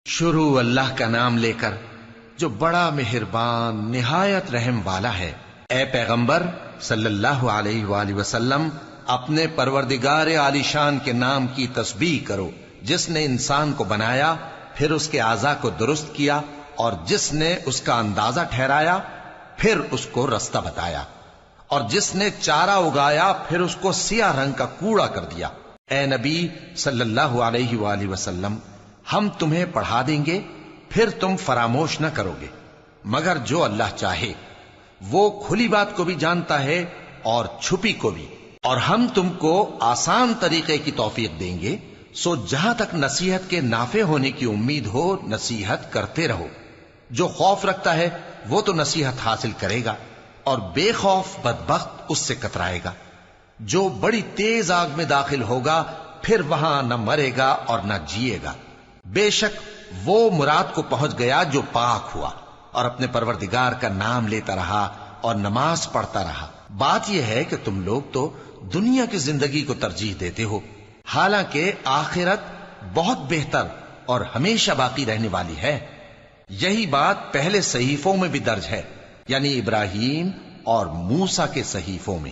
شروع اللہ کا نام لے کر جو بڑا مہربان نہایت رحم والا ہے۔ اے پیغمبر صلی اللہ علیہ وآلہ وسلم، اپنے پروردگار عالی شان کے نام کی تسبیح کرو، جس نے انسان کو بنایا، پھر اس کے اعضاء کو درست کیا، اور جس نے اس کا اندازہ ٹھہرایا، پھر اس کو رستہ بتایا، اور جس نے چارہ اگایا، پھر اس کو سیاہ رنگ کا کوڑا کر دیا۔ اے نبی صلی اللہ علیہ وآلہ وسلم، ہم تمہیں پڑھا دیں گے، پھر تم فراموش نہ کرو گے، مگر جو اللہ چاہے۔ وہ کھلی بات کو بھی جانتا ہے اور چھپی کو بھی، اور ہم تم کو آسان طریقے کی توفیق دیں گے، سو جہاں تک نصیحت کے نافع ہونے کی امید ہو نصیحت کرتے رہو۔ جو خوف رکھتا ہے وہ تو نصیحت حاصل کرے گا، اور بے خوف بدبخت اس سے کترائے گا۔ جو بڑی تیز آگ میں داخل ہوگا، پھر وہاں نہ مرے گا اور نہ جیے گا۔ بے شک وہ مراد کو پہنچ گیا جو پاک ہوا، اور اپنے پروردگار کا نام لیتا رہا اور نماز پڑھتا رہا۔ بات یہ ہے کہ تم لوگ تو دنیا کی زندگی کو ترجیح دیتے ہو، حالانکہ آخرت بہت بہتر اور ہمیشہ باقی رہنے والی ہے۔ یہی بات پہلے صحیفوں میں بھی درج ہے، یعنی ابراہیم اور موسیٰ کے صحیفوں میں۔